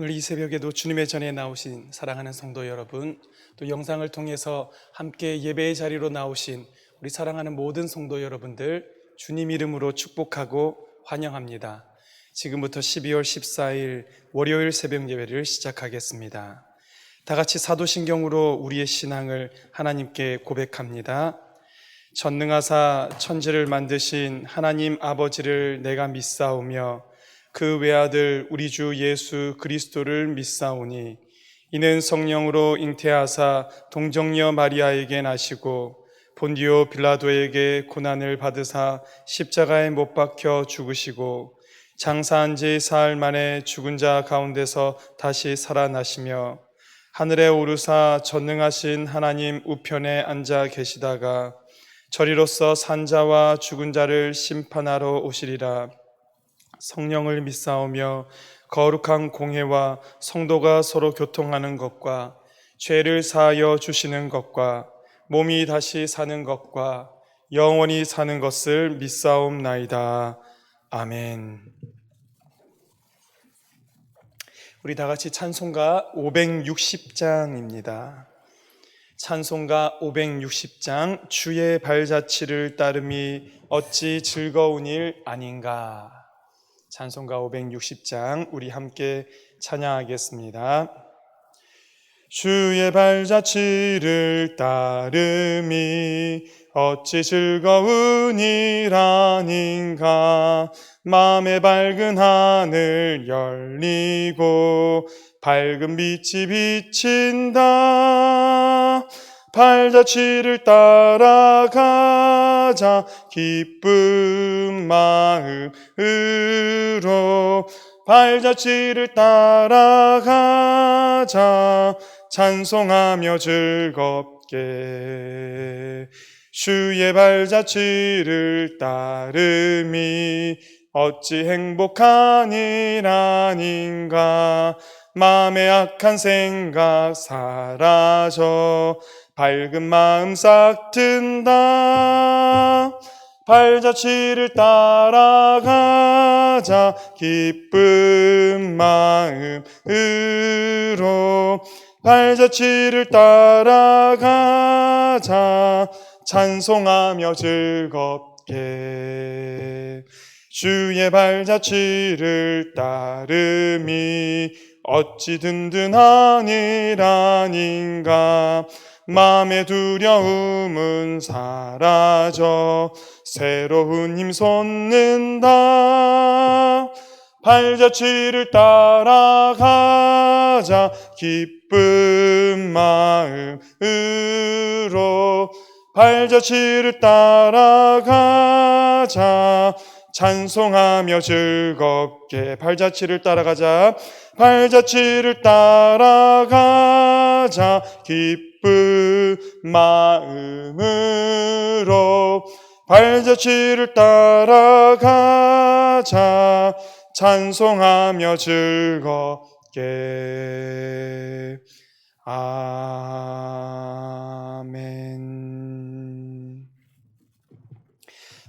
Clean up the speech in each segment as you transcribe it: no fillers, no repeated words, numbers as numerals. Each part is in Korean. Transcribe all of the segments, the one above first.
오늘 이 새벽에도 주님의 전에 나오신 사랑하는 성도 여러분, 또 영상을 통해서 함께 예배의 자리로 나오신 우리 사랑하는 모든 성도 여러분들, 주님 이름으로 축복하고 환영합니다. 지금부터 12월 14일 월요일 새벽 예배를 시작하겠습니다. 다 같이 사도신경으로 우리의 신앙을 하나님께 고백합니다. 전능하사 천지를 만드신 하나님 아버지를 내가 믿사오며 그 외아들 우리 주 예수 그리스도를 믿사오니 이는 성령으로 잉태하사 동정녀 마리아에게 나시고 본디오 빌라도에게 고난을 받으사 십자가에 못 박혀 죽으시고 장사한 지 사흘 만에 죽은 자 가운데서 다시 살아나시며 하늘에 오르사 전능하신 하나님 우편에 앉아 계시다가 저리로서 산 자와 죽은 자를 심판하러 오시리라. 성령을 믿사오며 거룩한 공회와 성도가 서로 교통하는 것과 죄를 사하여 주시는 것과 몸이 다시 사는 것과 영원히 사는 것을 믿사옵나이다. 아멘. 우리 다 같이 찬송가 560장입니다. 찬송가 560장 주의 발자취를 따름이 어찌 즐거운 일 아닌가. 찬송가 560장 우리 함께 찬양하겠습니다. 주의 발자취를 따름이 어찌 즐거운 일 아닌가. 마음의 밝은 하늘 열리고 밝은 빛이 비친다. 발자취를 따라가자 기쁜 마음으로. 발자취를 따라가자 찬송하며 즐겁게. 주의 발자취를 따름이 어찌 행복한 일 아닌가. 마음의 악한 생각 사라져 밝은 마음 싹 튼다. 발자취를 따라가자 기쁜 마음으로. 발자취를 따라가자 찬송하며 즐겁게. 주의 발자취를 따름이 어찌 든든한 일 아닌가. 마음의 두려움은 사라져 새로운 힘 솟는다. 발자취를 따라가자 기쁜 마음으로. 발자취를 따라가자 찬송하며 즐겁게. 발자취를 따라가자. 발자취를 따라가자 기쁜 마음으로. 발자취를 따라가자 찬송하며 즐겁게. 아멘.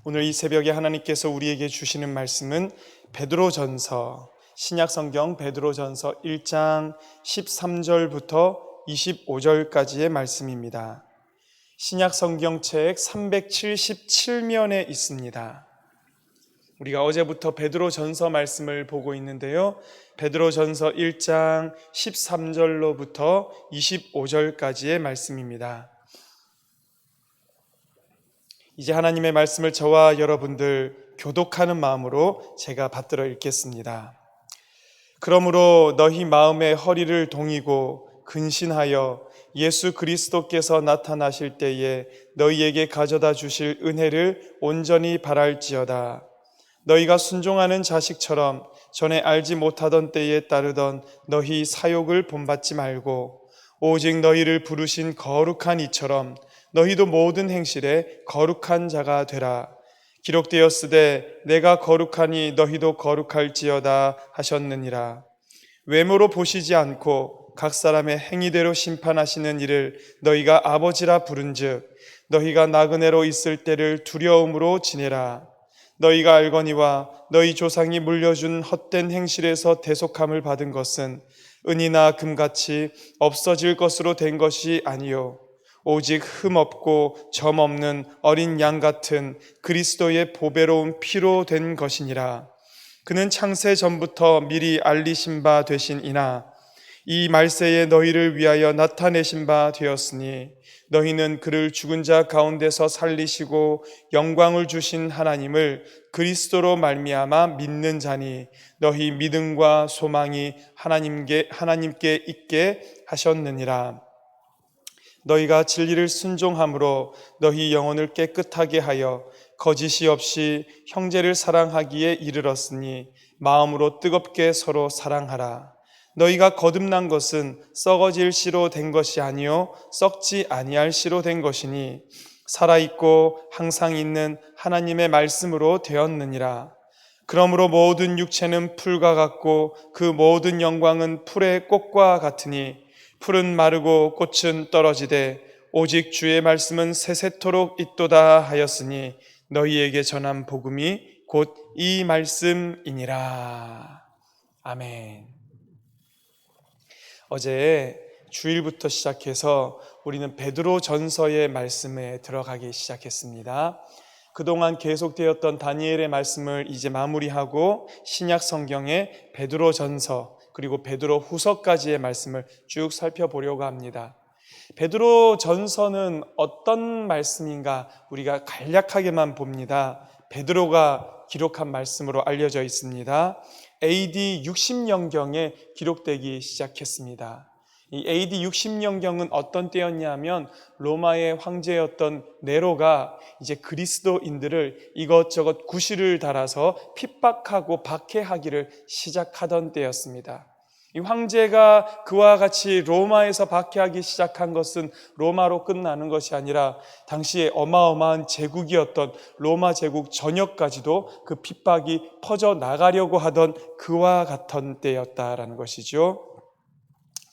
오늘 이 새벽에 하나님께서 우리에게 주시는 말씀은 베드로전서, 신약성경 베드로전서 1장 13절부터 25절까지의 말씀입니다. 신약성경책 377면에 있습니다. 우리가 어제부터 베드로전서 말씀을 보고 있는데요, 베드로전서 1장 13절로부터 25절까지의 말씀입니다. 이제 하나님의 말씀을 저와 여러분들 교독하는 마음으로 제가 받들어 읽겠습니다. 그러므로 너희 마음의 허리를 동이고 근신하여 예수 그리스도께서 나타나실 때에 너희에게 가져다 주실 은혜를 온전히 바랄지어다. 너희가 순종하는 자식처럼 전에 알지 못하던 때에 따르던 너희 사욕을 본받지 말고 오직 너희를 부르신 거룩한 이처럼 너희도 모든 행실에 거룩한 자가 되라. 기록되었으되 내가 거룩하니 너희도 거룩할지어다 하셨느니라. 외모로 보시지 않고 각 사람의 행위대로 심판하시는 이를 너희가 아버지라 부른즉 너희가 나그네로 있을 때를 두려움으로 지내라. 너희가 알거니와 너희 조상이 물려준 헛된 행실에서 대속함을 받은 것은 은이나 금같이 없어질 것으로 된 것이 아니요 오직 흠없고 점없는 어린 양 같은 그리스도의 보배로운 피로 된 것이니라. 그는 창세 전부터 미리 알리신 바 되신이나 이 말세에 너희를 위하여 나타내신 바 되었으니 너희는 그를 죽은 자 가운데서 살리시고 영광을 주신 하나님을 그리스도로 말미암아 믿는 자니 너희 믿음과 소망이 하나님께 있게 하셨느니라. 너희가 진리를 순종함으로 너희 영혼을 깨끗하게 하여 거짓이 없이 형제를 사랑하기에 이르렀으니 마음으로 뜨겁게 서로 사랑하라. 너희가 거듭난 것은 썩어질 씨로 된 것이 아니요 썩지 아니할 씨로 된 것이니 살아있고 항상 있는 하나님의 말씀으로 되었느니라. 그러므로 모든 육체는 풀과 같고 그 모든 영광은 풀의 꽃과 같으니 풀은 마르고 꽃은 떨어지되 오직 주의 말씀은 세세토록 있도다 하였으니 너희에게 전한 복음이 곧 이 말씀이니라. 아멘. 어제 주일부터 시작해서 우리는 베드로 전서의 말씀에 들어가기 시작했습니다. 그동안 계속되었던 다니엘의 말씀을 이제 마무리하고 신약 성경의 베드로 전서 그리고 베드로 후서까지의 말씀을 쭉 살펴보려고 합니다. 베드로 전서는 어떤 말씀인가 우리가 간략하게만 봅니다. 베드로가 기록한 말씀으로 알려져 있습니다. AD 60년경에 기록되기 시작했습니다. 이 AD 60년경은 어떤 때였냐면 로마의 황제였던 네로가 이제 그리스도인들을 이것저것 구실을 달아서 핍박하고 박해하기를 시작하던 때였습니다. 이 황제가 그와 같이 로마에서 박해하기 시작한 것은 로마로 끝나는 것이 아니라 당시에 어마어마한 제국이었던 로마 제국 전역까지도 그 핍박이 퍼져나가려고 하던 그와 같은 때였다라는 것이죠.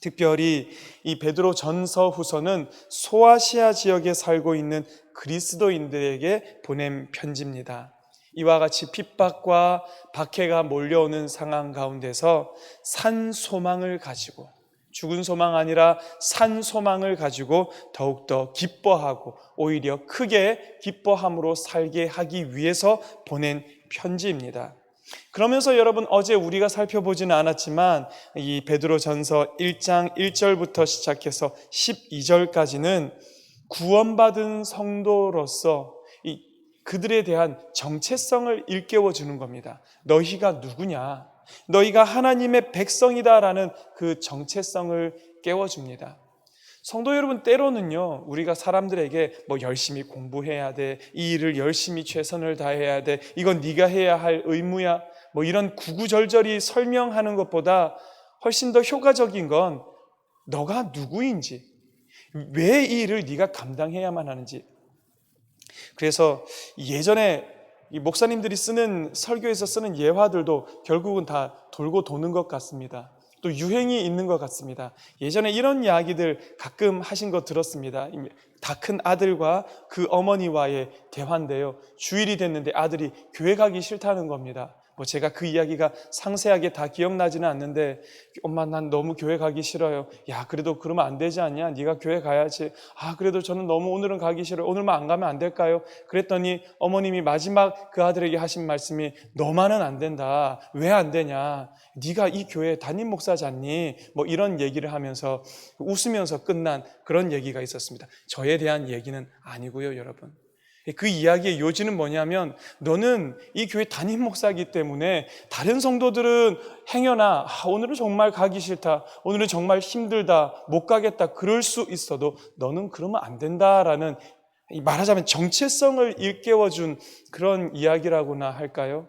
특별히 이 베드로 전서 후서는 소아시아 지역에 살고 있는 그리스도인들에게 보낸 편지입니다. 이와 같이 핍박과 박해가 몰려오는 상황 가운데서 산 소망을 가지고 죽은 소망 아니라 산 소망을 가지고 더욱더 기뻐하고 오히려 크게 기뻐함으로 살게 하기 위해서 보낸 편지입니다. 그러면서 여러분 어제 우리가 살펴보지는 않았지만 이 베드로 전서 1장 1절부터 시작해서 12절까지는 구원받은 성도로서 그들에 대한 정체성을 일깨워 주는 겁니다. 너희가 누구냐? 너희가 하나님의 백성이다라는 그 정체성을 깨워줍니다. 성도 여러분, 때로는요 우리가 사람들에게 열심히 공부해야 돼, 이 일을 열심히 최선을 다해야 돼, 이건 네가 해야 할 의무야, 이런 구구절절히 설명하는 것보다 훨씬 더 효과적인 건 너가 누구인지, 왜 이 일을 네가 감당해야만 하는지. 그래서 예전에 이 목사님들이 쓰는 설교에서 쓰는 예화들도 결국은 다 돌고 도는 것 같습니다. 또 유행이 있는 것 같습니다. 예전에 이런 이야기들 가끔 하신 거 들었습니다. 다 큰 아들과 그 어머니와의 대화인데요, 주일이 됐는데 아들이 교회 가기 싫다는 겁니다. 제가 그 이야기가 상세하게 다 기억나지는 않는데, 엄마 난 너무 교회 가기 싫어요. 야, 그래도 그러면 안 되지 않냐? 네가 교회 가야지. 그래도 저는 너무 오늘은 가기 싫어요. 오늘만 안 가면 안 될까요? 그랬더니 어머님이 마지막 그 아들에게 하신 말씀이 너만은 안 된다. 왜 안 되냐? 네가 이 교회 담임 목사잖니? 이런 얘기를 하면서 웃으면서 끝난 그런 얘기가 있었습니다. 저에 대한 얘기는 아니고요, 여러분. 그 이야기의 요지는 뭐냐면, 너는 이 교회 담임 목사이기 때문에 다른 성도들은 행여나 오늘은 정말 가기 싫다, 오늘은 정말 힘들다, 못 가겠다 그럴 수 있어도 너는 그러면 안 된다라는, 말하자면 정체성을 일깨워준 그런 이야기라고나 할까요?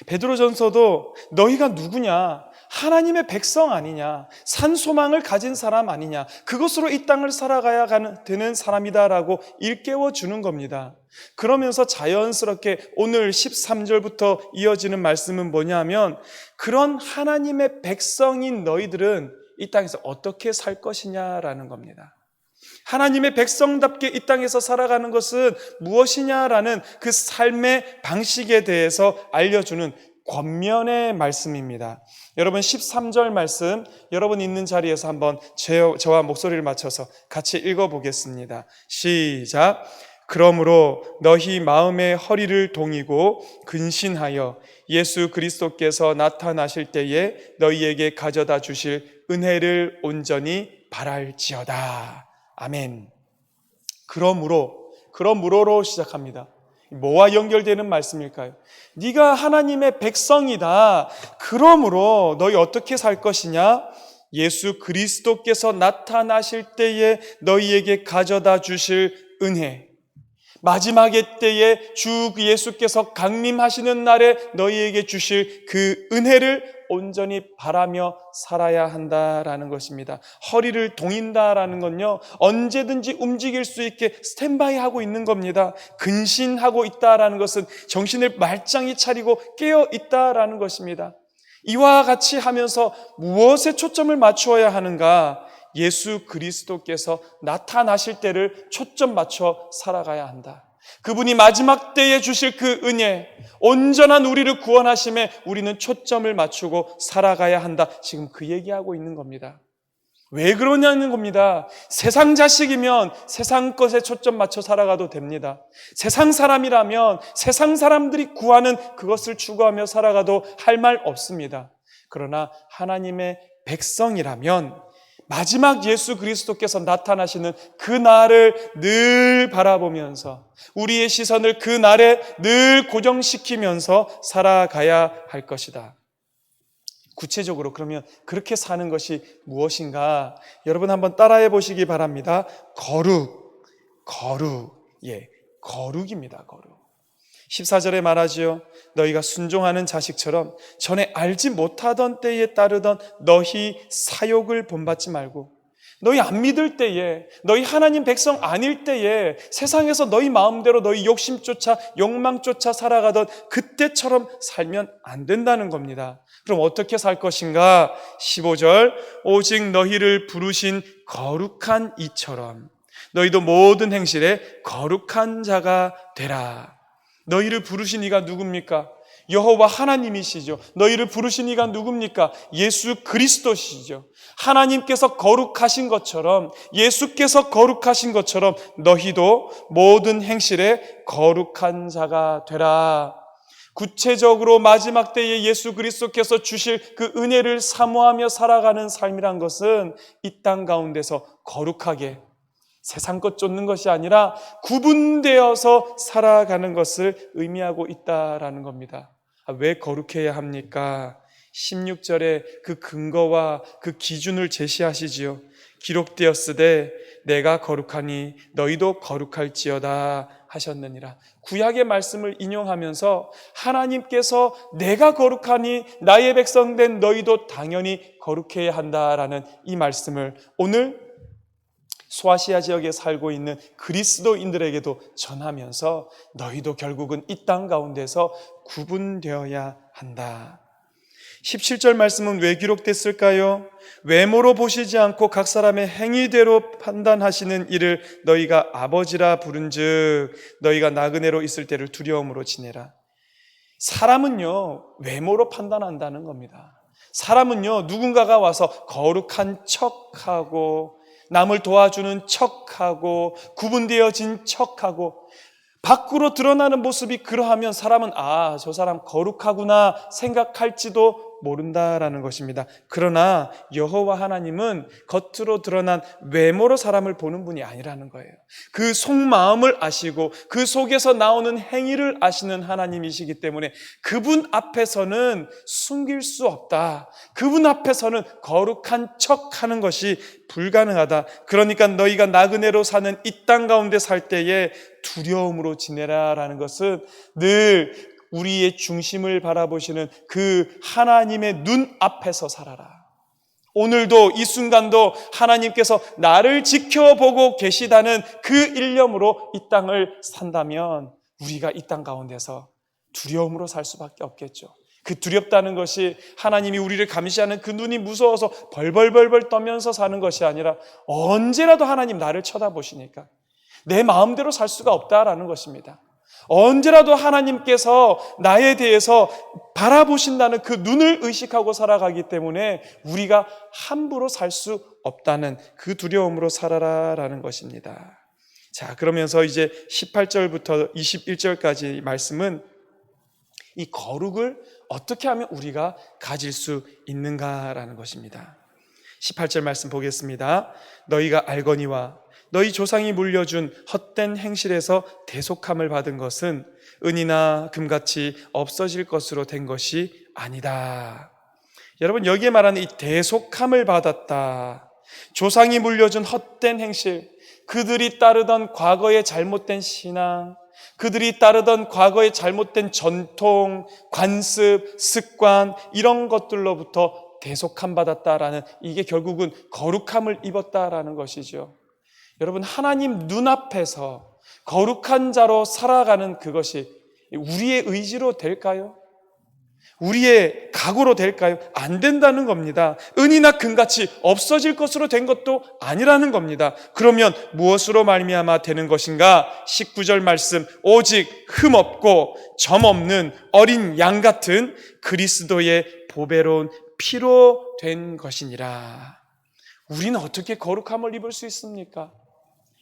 베드로전서도 너희가 누구냐? 하나님의 백성 아니냐? 산 소망을 가진 사람 아니냐? 그것으로 이 땅을 살아가야 되는 사람이다라고 일깨워 주는 겁니다. 그러면서 자연스럽게 오늘 13절부터 이어지는 말씀은 뭐냐면, 그런 하나님의 백성인 너희들은 이 땅에서 어떻게 살 것이냐라는 겁니다. 하나님의 백성답게 이 땅에서 살아가는 것은 무엇이냐라는 그 삶의 방식에 대해서 알려주는 권면의 말씀입니다. 여러분 13절 말씀, 여러분 있는 자리에서 한번 저와 목소리를 맞춰서 같이 읽어보겠습니다. 시작. 그러므로 너희 마음의 허리를 동이고 근신하여 예수 그리스도께서 나타나실 때에 너희에게 가져다 주실 은혜를 온전히 바랄지어다. 아멘. 그러므로로 시작합니다. 뭐와 연결되는 말씀일까요? 네가 하나님의 백성이다. 그러므로 너희 어떻게 살 것이냐? 예수 그리스도께서 나타나실 때에 너희에게 가져다 주실 은혜, 마지막의 때에 주 예수께서 강림하시는 날에 너희에게 주실 그 은혜를 온전히 바라며 살아야 한다라는 것입니다. 허리를 동인다라는 건요, 언제든지 움직일 수 있게 스탠바이 하고 있는 겁니다. 근신하고 있다라는 것은 정신을 말짱히 차리고 깨어 있다라는 것입니다. 이와 같이 하면서 무엇에 초점을 맞추어야 하는가? 예수 그리스도께서 나타나실 때를 초점 맞춰 살아가야 한다. 그분이 마지막 때에 주실 그 은혜, 온전한 우리를 구원하심에 우리는 초점을 맞추고 살아가야 한다. 지금 그 얘기하고 있는 겁니다. 왜 그러냐는 겁니다. 세상 자식이면 세상 것에 초점 맞춰 살아가도 됩니다. 세상 사람이라면 세상 사람들이 구하는 그것을 추구하며 살아가도 할 말 없습니다. 그러나 하나님의 백성이라면 마지막 예수 그리스도께서 나타나시는 그 날을 늘 바라보면서 우리의 시선을 그 날에 늘 고정시키면서 살아가야 할 것이다. 구체적으로 그러면 그렇게 사는 것이 무엇인가? 여러분 한번 따라해 보시기 바랍니다. 거룩입니다. 거룩. 14절에 말하지요. 너희가 순종하는 자식처럼 전에 알지 못하던 때에 따르던 너희 사욕을 본받지 말고, 너희 안 믿을 때에, 너희 하나님 백성 아닐 때에 세상에서 너희 마음대로 너희 욕심 쫓아 욕망 쫓아 살아가던 그때처럼 살면 안 된다는 겁니다. 그럼 어떻게 살 것인가? 15절, 오직 너희를 부르신 거룩한 이처럼 너희도 모든 행실에 거룩한 자가 되라. 너희를 부르신 이가 누굽니까? 여호와 하나님이시죠. 너희를 부르신 이가 누굽니까? 예수 그리스도시죠. 하나님께서 거룩하신 것처럼, 예수께서 거룩하신 것처럼 너희도 모든 행실에 거룩한 자가 되라. 구체적으로 마지막 때에 예수 그리스도께서 주실 그 은혜를 사모하며 살아가는 삶이란 것은 이 땅 가운데서 거룩하게, 세상 것 쫓는 것이 아니라 구분되어서 살아가는 것을 의미하고 있다라는 겁니다. 왜 거룩해야 합니까? 16절에 그 근거와 그 기준을 제시하시지요. 기록되었으되 내가 거룩하니 너희도 거룩할지어다 하셨느니라. 구약의 말씀을 인용하면서 하나님께서 내가 거룩하니 나의 백성 된 너희도 당연히 거룩해야 한다라는 이 말씀을 오늘 소아시아 지역에 살고 있는 그리스도인들에게도 전하면서 너희도 결국은 이 땅 가운데서 구분되어야 한다. 17절 말씀은 왜 기록됐을까요? 외모로 보시지 않고 각 사람의 행위대로 판단하시는 이를 너희가 아버지라 부른즉 너희가 나그네로 있을 때를 두려움으로 지내라. 사람은요, 외모로 판단한다는 겁니다. 사람은요, 누군가가 와서 거룩한 척하고 남을 도와주는 척하고 구분되어진 척하고 밖으로 드러나는 모습이 그러하면 사람은 저 사람 거룩하구나 생각할지도 모른다라는 것입니다. 그러나 여호와 하나님은 겉으로 드러난 외모로 사람을 보는 분이 아니라는 거예요. 그 속마음을 아시고 그 속에서 나오는 행위를 아시는 하나님이시기 때문에 그분 앞에서는 숨길 수 없다. 그분 앞에서는 거룩한 척하는 것이 불가능하다. 그러니까 너희가 나그네로 사는 이 땅 가운데 살 때에 두려움으로 지내라라는 것은 늘 우리의 중심을 바라보시는 그 하나님의 눈 앞에서 살아라. 오늘도 이 순간도 하나님께서 나를 지켜보고 계시다는 그 일념으로 이 땅을 산다면 우리가 이 땅 가운데서 두려움으로 살 수밖에 없겠죠. 그 두렵다는 것이 하나님이 우리를 감시하는 그 눈이 무서워서 벌벌벌벌 떠면서 사는 것이 아니라 언제라도 하나님 나를 쳐다보시니까 내 마음대로 살 수가 없다라는 것입니다. 언제라도 하나님께서 나에 대해서 바라보신다는 그 눈을 의식하고 살아가기 때문에 우리가 함부로 살 수 없다는 그 두려움으로 살아라라는 것입니다. 자, 그러면서 이제 18절부터 21절까지 말씀은 이 거룩을 어떻게 하면 우리가 가질 수 있는가라는 것입니다. 18절 말씀 보겠습니다. 너희가 알거니와 너희 조상이 물려준 헛된 행실에서 대속함을 받은 것은 은이나 금같이 없어질 것으로 된 것이 아니다. 여러분, 여기에 말하는 이 대속함을 받았다, 조상이 물려준 헛된 행실, 그들이 따르던 과거의 잘못된 신앙, 그들이 따르던 과거의 잘못된 전통, 관습, 습관, 이런 것들로부터 대속함 받았다라는, 이게 결국은 거룩함을 입었다라는 것이죠. 여러분, 하나님 눈앞에서 거룩한 자로 살아가는 그것이 우리의 의지로 될까요? 우리의 각오로 될까요? 안 된다는 겁니다. 은이나 금같이 없어질 것으로 된 것도 아니라는 겁니다. 그러면 무엇으로 말미암아 되는 것인가? 19절 말씀, 오직 흠없고 점없는 어린 양 같은 그리스도의 보배로운 피로 된 것이니라. 우리는 어떻게 거룩함을 입을 수 있습니까?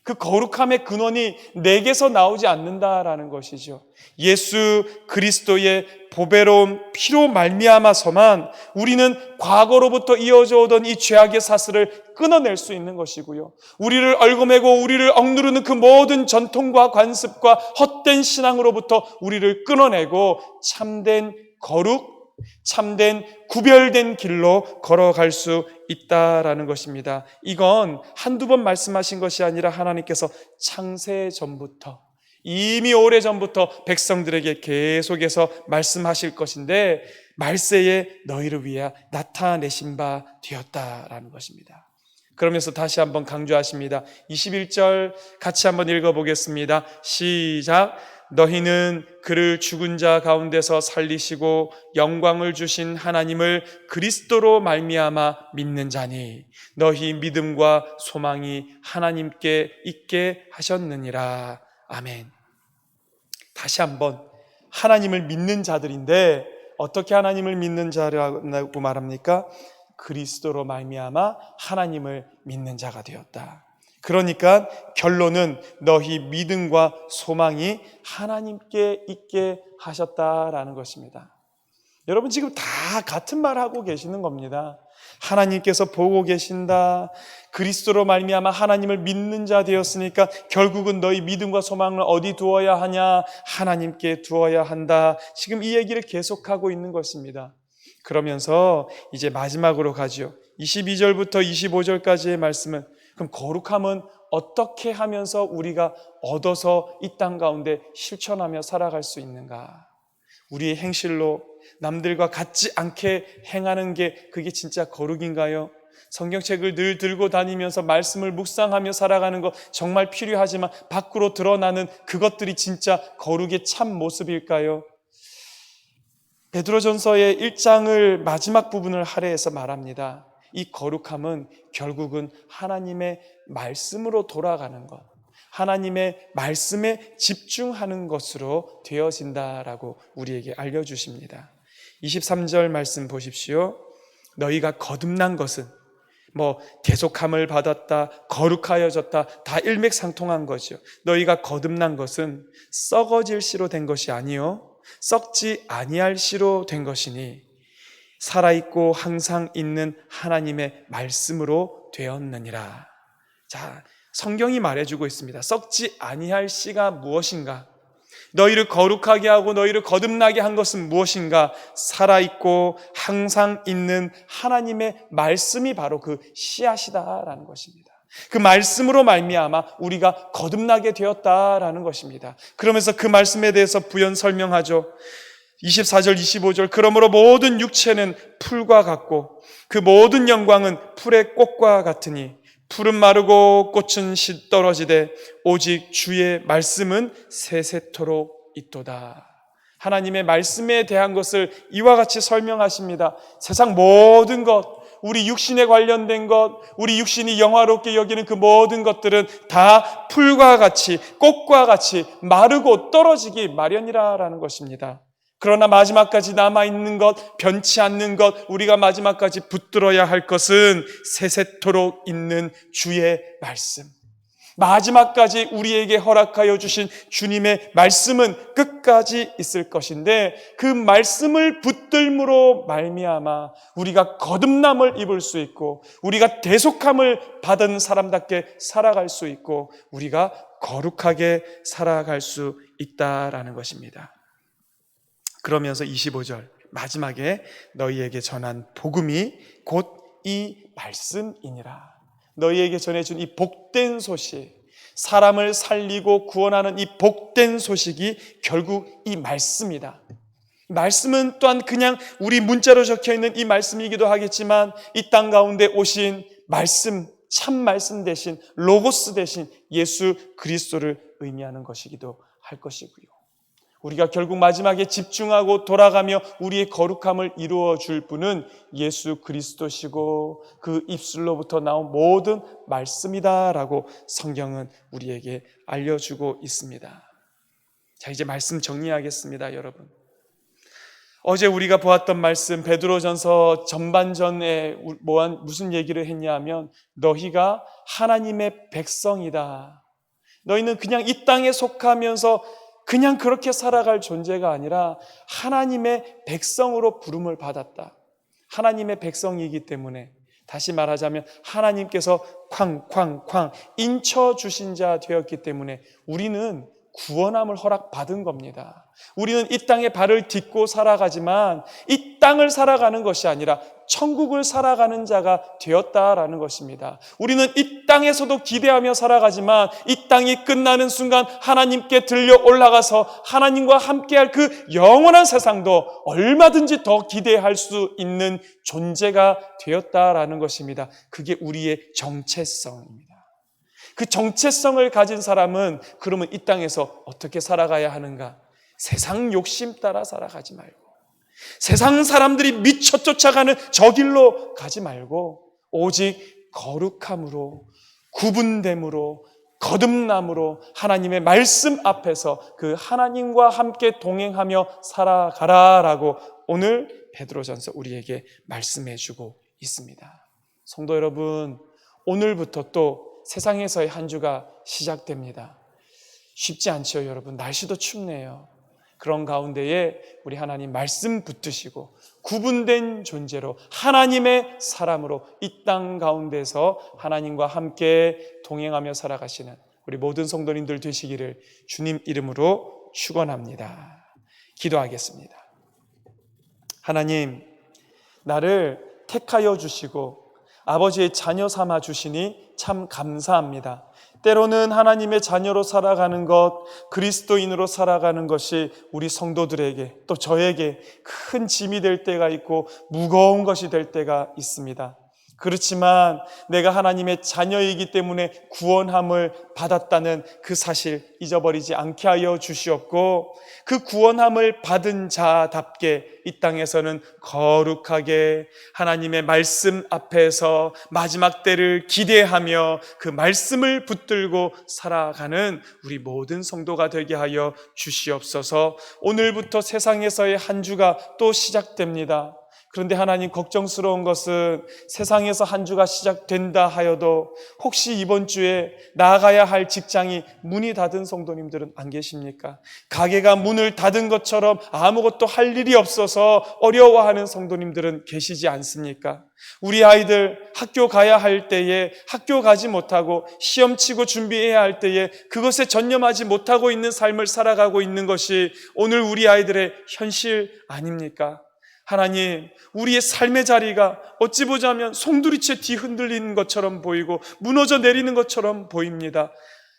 그 거룩함의 근원이 내게서 나오지 않는다라는 것이죠. 예수 그리스도의 보배로운 피로 말미암아서만 우리는 과거로부터 이어져 오던 이 죄악의 사슬을 끊어낼 수 있는 것이고요, 우리를 얽어매고 우리를 억누르는 그 모든 전통과 관습과 헛된 신앙으로부터 우리를 끊어내고 참된 거룩, 참된 구별된 길로 걸어갈 수 있다라는 것입니다. 이건 한두 번 말씀하신 것이 아니라 하나님께서 창세 전부터, 이미 오래전부터 백성들에게 계속해서 말씀하실 것인데 말세에 너희를 위해 나타내신 바 되었다라는 것입니다. 그러면서 다시 한번 강조하십니다. 21절 같이 한번 읽어보겠습니다. 시작. 너희는 그를 죽은 자 가운데서 살리시고 영광을 주신 하나님을 그리스도로 말미암아 믿는 자니 너희 믿음과 소망이 하나님께 있게 하셨느니라. 아멘. 다시 한번, 하나님을 믿는 자들인데 어떻게 하나님을 믿는 자라고 말합니까? 그리스도로 말미암아 하나님을 믿는 자가 되었다. 그러니까 결론은 너희 믿음과 소망이 하나님께 있게 하셨다라는 것입니다. 여러분, 지금 다 같은 말 하고 계시는 겁니다. 하나님께서 보고 계신다. 그리스도로 말미암아 하나님을 믿는 자 되었으니까 결국은 너희 믿음과 소망을 어디 두어야 하냐? 하나님께 두어야 한다. 지금 이 얘기를 계속하고 있는 것입니다. 그러면서 이제 마지막으로 가죠. 22절부터 25절까지의 말씀은, 그럼 거룩함은 어떻게 하면서 우리가 얻어서 이 땅 가운데 실천하며 살아갈 수 있는가? 우리의 행실로 남들과 같지 않게 행하는 게 그게 진짜 거룩인가요? 성경책을 늘 들고 다니면서 말씀을 묵상하며 살아가는 것 정말 필요하지만 밖으로 드러나는 그것들이 진짜 거룩의 참 모습일까요? 베드로전서의 1장을 마지막 부분을 할애해서 말합니다. 이 거룩함은 결국은 하나님의 말씀으로 돌아가는 것, 하나님의 말씀에 집중하는 것으로 되어진다라고 우리에게 알려주십니다. 23절 말씀 보십시오. 너희가 거듭난 것은 대속함을 받았다, 거룩하여졌다, 다 일맥상통한 거죠. 너희가 거듭난 것은 썩어질 씨로 된 것이 아니요 썩지 아니할 씨로 된 것이니 살아있고 항상 있는 하나님의 말씀으로 되었느니라. 자, 성경이 말해주고 있습니다. 썩지 아니할 씨가 무엇인가? 너희를 거룩하게 하고 너희를 거듭나게 한 것은 무엇인가? 살아있고 항상 있는 하나님의 말씀이 바로 그 씨앗이다라는 것입니다. 그 말씀으로 말미암아 우리가 거듭나게 되었다라는 것입니다. 그러면서 그 말씀에 대해서 부연 설명하죠. 24절 25절, 그러므로 모든 육체는 풀과 같고 그 모든 영광은 풀의 꽃과 같으니 풀은 마르고 꽃은 떨어지되 오직 주의 말씀은 세세토록 있도다. 하나님의 말씀에 대한 것을 이와 같이 설명하십니다. 세상 모든 것, 우리 육신에 관련된 것, 우리 육신이 영화롭게 여기는 그 모든 것들은 다 풀과 같이, 꽃과 같이 마르고 떨어지기 마련이라는 것입니다. 그러나 마지막까지 남아있는 것, 변치 않는 것, 우리가 마지막까지 붙들어야 할 것은 세세토록 있는 주의 말씀. 마지막까지 우리에게 허락하여 주신 주님의 말씀은 끝까지 있을 것인데, 그 말씀을 붙들므로 말미암아 우리가 거듭남을 입을 수 있고, 우리가 대속함을 받은 사람답게 살아갈 수 있고, 우리가 거룩하게 살아갈 수 있다라는 것입니다. 그러면서 25절 마지막에 너희에게 전한 복음이 곧 이 말씀이니라. 너희에게 전해준 이 복된 소식, 사람을 살리고 구원하는 이 복된 소식이 결국 이 말씀이다. 말씀은 또한 그냥 우리 문자로 적혀있는 이 말씀이기도 하겠지만, 이 땅 가운데 오신 말씀, 참 말씀 대신, 로고스 대신 예수 그리스도를 의미하는 것이기도 할 것이고요. 우리가 결국 마지막에 집중하고 돌아가며 우리의 거룩함을 이루어 줄 분은 예수 그리스도시고, 그 입술로부터 나온 모든 말씀이다라고 성경은 우리에게 알려주고 있습니다. 자, 이제 말씀 정리하겠습니다, 여러분. 어제 우리가 보았던 말씀, 베드로전서 전반전에 무슨 얘기를 했냐 하면, 너희가 하나님의 백성이다. 너희는 그냥 이 땅에 속하면서 그냥 그렇게 살아갈 존재가 아니라 하나님의 백성으로 부름을 받았다. 하나님의 백성이기 때문에, 다시 말하자면 하나님께서 쾅쾅쾅 인쳐주신 자 되었기 때문에 우리는 구원함을 허락받은 겁니다. 우리는 이 땅에 발을 딛고 살아가지만 이 땅을 살아가는 것이 아니라 천국을 살아가는 자가 되었다라는 것입니다. 우리는 이 땅에서도 기대하며 살아가지만 이 땅이 끝나는 순간 하나님께 들려 올라가서 하나님과 함께할 그 영원한 세상도 얼마든지 더 기대할 수 있는 존재가 되었다라는 것입니다. 그게 우리의 정체성입니다. 그 정체성을 가진 사람은 그러면 이 땅에서 어떻게 살아가야 하는가? 세상 욕심 따라 살아가지 말고, 세상 사람들이 미쳐 쫓아가는 저 길로 가지 말고, 오직 거룩함으로, 구분됨으로, 거듭남으로 하나님의 말씀 앞에서 그 하나님과 함께 동행하며 살아가라라고 오늘 베드로전서 우리에게 말씀해주고 있습니다. 성도 여러분, 오늘부터 또 세상에서의 한 주가 시작됩니다. 쉽지 않죠, 여러분. 날씨도 춥네요. 그런 가운데에 우리 하나님 말씀 붙드시고 구분된 존재로 하나님의 사람으로 이 땅 가운데서 하나님과 함께 동행하며 살아가시는 우리 모든 성도님들 되시기를 주님 이름으로 축원합니다. 기도하겠습니다. 하나님, 나를 택하여 주시고 아버지의 자녀 삼아 주시니 참 감사합니다. 때로는 하나님의 자녀로 살아가는 것, 그리스도인으로 살아가는 것이 우리 성도들에게, 또 저에게 큰 짐이 될 때가 있고 무거운 것이 될 때가 있습니다. 그렇지만 내가 하나님의 자녀이기 때문에 구원함을 받았다는 그 사실 잊어버리지 않게 하여 주시옵고, 그 구원함을 받은 자답게 이 땅에서는 거룩하게 하나님의 말씀 앞에서 마지막 때를 기대하며 그 말씀을 붙들고 살아가는 우리 모든 성도가 되게 하여 주시옵소서. 오늘부터 세상에서의 한 주가 또 시작됩니다. 그런데 하나님, 걱정스러운 것은 세상에서 한 주가 시작된다 하여도 혹시 이번 주에 나가야 할 직장이 문이 닫은 성도님들은 안 계십니까? 가게가 문을 닫은 것처럼 아무것도 할 일이 없어서 어려워하는 성도님들은 계시지 않습니까? 우리 아이들 학교 가야 할 때에 학교 가지 못하고 시험 치고 준비해야 할 때에 그것에 전념하지 못하고 있는 삶을 살아가고 있는 것이 오늘 우리 아이들의 현실 아닙니까? 하나님, 우리의 삶의 자리가 어찌 보자면 송두리째 뒤흔들리는 것처럼 보이고 무너져 내리는 것처럼 보입니다.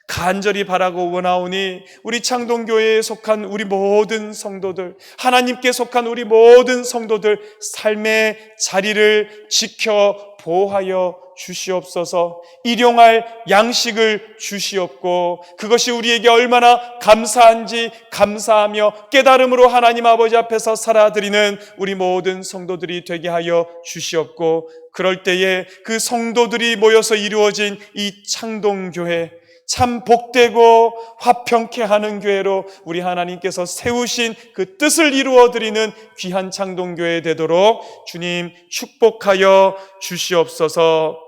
간절히 바라고 원하오니 우리 창동교회에 속한 우리 모든 성도들, 하나님께 속한 우리 모든 성도들 삶의 자리를 지켜 보호하여 주시옵소서. 일용할 양식을 주시옵고 그것이 우리에게 얼마나 감사한지 감사하며 깨달음으로 하나님 아버지 앞에서 살아드리는 우리 모든 성도들이 되게 하여 주시옵고, 그럴 때에 그 성도들이 모여서 이루어진 이 창동교회, 참 복되고 화평케 하는 교회로 우리 하나님께서 세우신 그 뜻을 이루어드리는 귀한 창동교회 되도록 주님 축복하여 주시옵소서.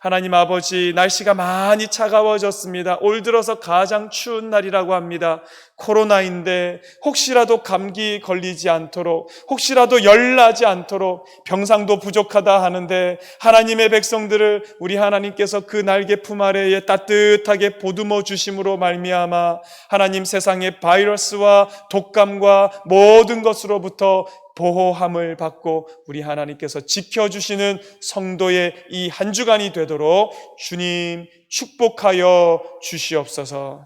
하나님 아버지, 날씨가 많이 차가워졌습니다. 올 들어서 가장 추운 날이라고 합니다. 코로나인데 혹시라도 감기 걸리지 않도록, 혹시라도 열 나지 않도록, 병상도 부족하다 하는데 하나님의 백성들을 우리 하나님께서 그 날개 품 아래에 따뜻하게 보듬어 주심으로 말미암아 하나님 세상의 바이러스와 독감과 모든 것으로부터 보호함을 받고 우리 하나님께서 지켜주시는 성도의 이 한 주간이 되도록 주님 축복하여 주시옵소서.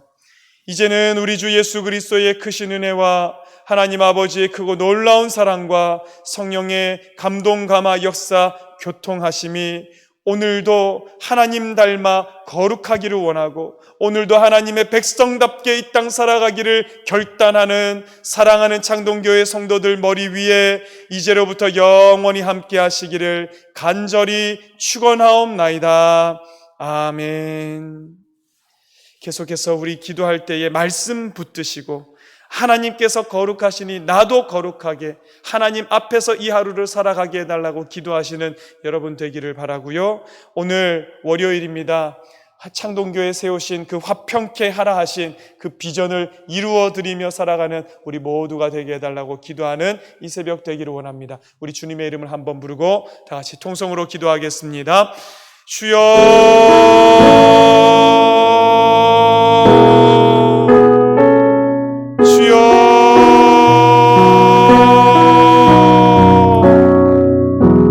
이제는 우리 주 예수 그리스도의 크신 은혜와 하나님 아버지의 크고 놀라운 사랑과 성령의 감동 감화 역사 교통하심이 오늘도 하나님 닮아 거룩하기를 원하고 오늘도 하나님의 백성답게 이 땅 살아가기를 결단하는 사랑하는 창동교회 성도들 머리 위에 이제로부터 영원히 함께 하시기를 간절히 축원하옵나이다. 아멘. 계속해서 우리 기도할 때에 말씀 붙드시고 하나님께서 거룩하시니 나도 거룩하게 하나님 앞에서 이 하루를 살아가게 해달라고 기도하시는 여러분 되기를 바라고요. 오늘 월요일입니다. 창동교회 세우신 그 화평케 하라 하신 그 비전을 이루어드리며 살아가는 우리 모두가 되게 해달라고 기도하는 이 새벽 되기를 원합니다. 우리 주님의 이름을 한번 부르고 다 같이 통성으로 기도하겠습니다. 주여